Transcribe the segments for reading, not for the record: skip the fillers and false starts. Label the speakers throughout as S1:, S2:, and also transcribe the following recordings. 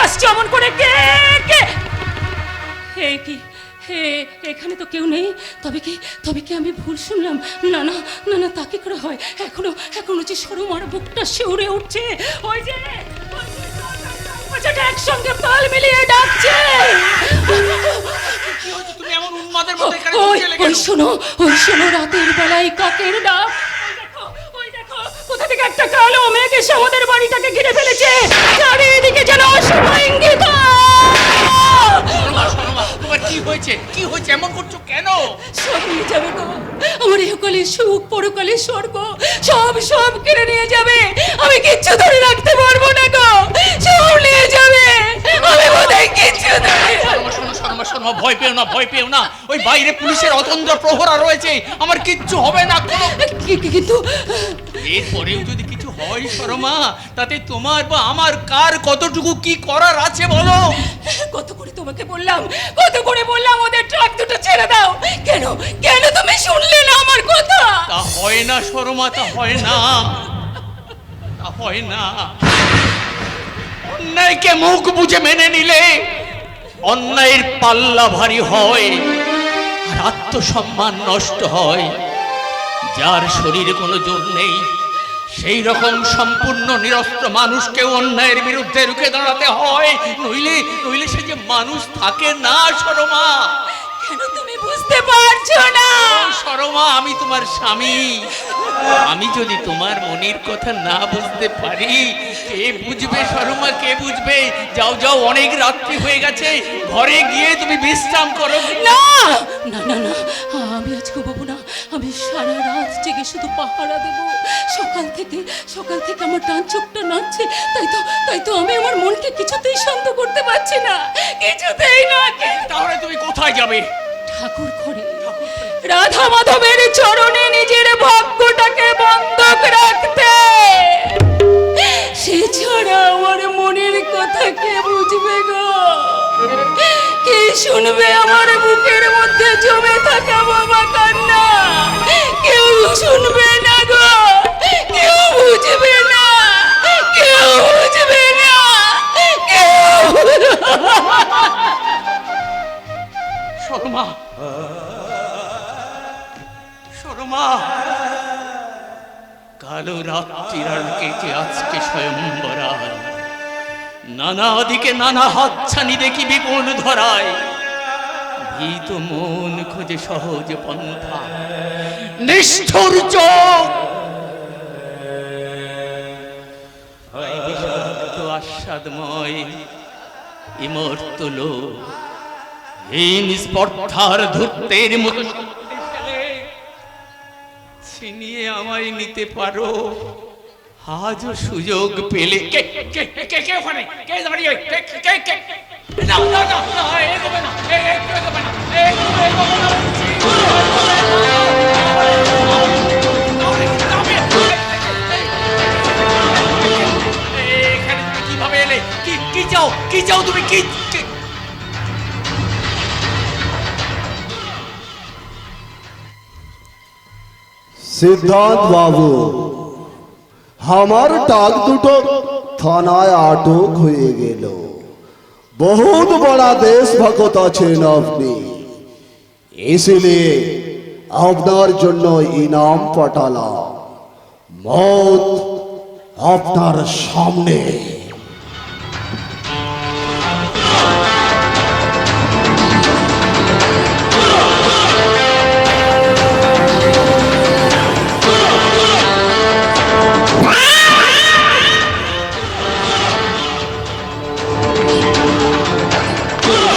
S1: আসছে অমন করে? কে কে? হে কি, হে এখানে তো কেউ নেই। তবে কি আমি ভুল শুনলাম? না না না না, তা কি করে হয়? এখনো যে সরমার বুকটা শিউরে উঠছে। ওই যে একসঙ্গে তাল মিলিয়ে ডাকছে।
S2: তুমি এমন উন্মাদের মতো এখানে বসে লেগে?
S1: ওই শোনো রাতের বেলায় কাকের ডাক। ওই দেখো কোথা থেকে একটা কালো মেঘ এসে আমাদের বাড়িটাকে ঘিরে ফেলেছে। চারিদিকে যেন অসময় ইঙ্গিত।
S2: তোমার কি হয়েছে? কি হয়েছে? এমন করছো কেন?
S1: সব নিয়ে যাবে গো, আমার ইহকালের সুখ, পরকালের স্বর্গ, সব কেড়ে নিয়ে যাবে। আমি কিচ্ছু ধরে রাখতে পারবো না গো, সব নিয়ে যাবে। আমি বোধহয় কিচ্ছু ধরে।
S2: শোনো, ভয় পেও না। ওই বাইরে পুলিশের অতন্দ্র প্রহরা রয়েছে, আমার কিচ্ছু হবে না।
S1: কিন্তু
S2: এরপরেও যদি কিছু হয় শর্মা, তাতে তোমার বা আমার কার কতটুকু কি করার আছে বলো?
S1: কত করে তোমাকে বললাম, ওদের ট্রাক দুটো ছেড়ে দাও। কেন তুমি শুনলে না আমার কথা?
S2: তা হয় না শর্মা, তা হয় না। অন্যায়কে মুখ বুঝে মেনে নিলে অন্যায়ের পাল্লা ভারী হয় আর আত্মসম্মান নষ্ট হয়। যার শরীরে কোনো জোর নেই, সেই রকম সম্পূর্ণ নিরস্ত্র মানুষকেও অন্যায়ের বিরুদ্ধে রুখে দাঁড়াতে হয়। নইলে সে যে মানুষ থাকে না শর্মা।
S1: কেন তুমি বুঝতে পারছো না?
S2: শর্মা, আমি তোমার স্বামী। আমি যদি তোমার মনের কথা না বুঝতে পারি, কে বুঝবে শর্মা, কে বুঝবে? যাও, অনেক রাত্রি হয়ে গেছে, ঘরে গিয়ে তুমি বিশ্রাম করো।
S1: না, আমি আজ ঘুমাবো না। আমি সারা রাত জেগে শুধু পাহারা দেব। সকাল থেকে আমার ডান চোখটা নাচছে। তাই তো আমি আমার মনকে কিছুতেই শান্ত করতে পারছি না, কিছুতেই না।
S2: তাহলে তুমি কোথায় যাবে?
S1: ঠাকুর ঘরে, রাধা মাধবের চরণে নিজের ভাগ্যটাকে বন্ধক রাখতে। সে ছাড়া আমার মনের কথা কে বুঝবে গো? কে শুনবে আমার বুকের মধ্যে জমে থাকা বাবা কান্না? কেউ শুনবে না গো, কেউ বুঝবে না।
S2: শর্মা, কালো রাত্রির আলোকে যে আজকে স্বয়ংবরা, নানা দিকে নানা হাতছানি দেখি বিপুল ধরায়। ভীত মন খোঁজে সহজ পন্থা, নিষ্ঠুর চোখ বিষাক্ত আস্বাদময় ইমর্তল হীন স্পর্ধার ধূর্তের মতো ছিনিয়ে আমায় নিতে পারো। আজও সুযোগ পেলে। কে ওখানে? কে দাঁড়িয়ে? না, এগোবে না। এখানে তুমি কিভাবে এলে? কি চাও তুমি? কি
S3: সিদ্ধার্থ বাবু, আমার ডাক দুটো থানায় আটক হয়ে গেল। बहुत बड़ा देशभक्त আছেন আপনি, इसलिए আপনার জন্য ইনাম পাঠালাম। মত আপনার সামনে।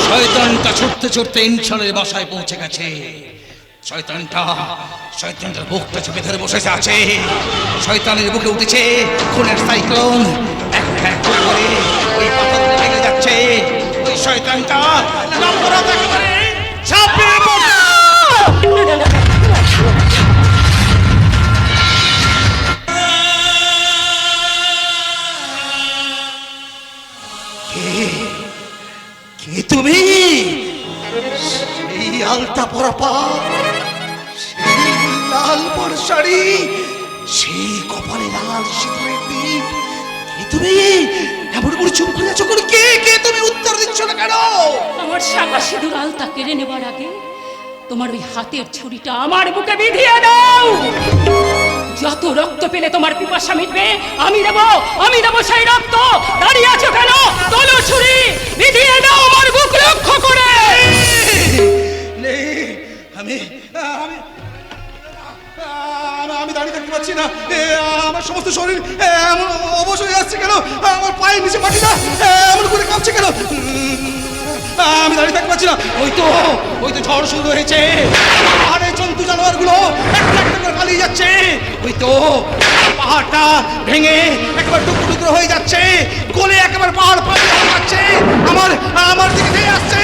S4: শয়তানটা ছুটতে ইনসানের বাসায় পৌঁছে গেছে। শয়তানটার বুকটা চেপে ধরে বসে আছে। শয়তানের বুকে উঠেছে খুনের সাইক্লোন। একটা করে ওই পাথরগুলো ভেঙে যাচ্ছে। ওই শয়তানটা ঝাঁপিয়ে পড়ে। কে তুমি? সেই আলতা পরা পা, সেই লাল শাড়ি, সেই কপালে লাল সিঁদুরের দীপ। কে তুমি? এমন করে চুপ করে আছো? কে তুমি?
S1: আমার শাখা সিঁদুর আলতা কেড়ে নেবার আগে তোমার ওই হাতের ছুরিটা আমার বুকে বিধিয়ে দাও। যত রক্ত পেলে তোমার পিপাসা মিটবে আমি দেবো সেই রক্ত। দাঁড়িয়ে আছো কেন? তোলো ছুরি, বিধিয়ে দাও আমার বুক লক্ষ্য করে।
S4: আমি আমি আমি দাঁড়িয়ে থাকতে পারছি না। আমার সমস্ত শরীর এমন অবশ হয়ে যাচ্ছে কেন? আমার পায়ের নিচে মাটিটা এমন করে কাঁপছে কেন? আমি দাঁড়িয়ে থাকতে পারছি না। ওই তো ঝড় শুরু হয়েছে, আর এই জন্তু জানোয়ারগুলো একটা একটা করে পালিয়ে যাচ্ছে। ওই তো পাহাড়টা ভেঙে একবার টুকরো টুকরো হয়ে যাচ্ছে, গলে একেবারে পাহাড় পালিয়ে যাচ্ছে, আমার দিকে ধেয়ে আসছে।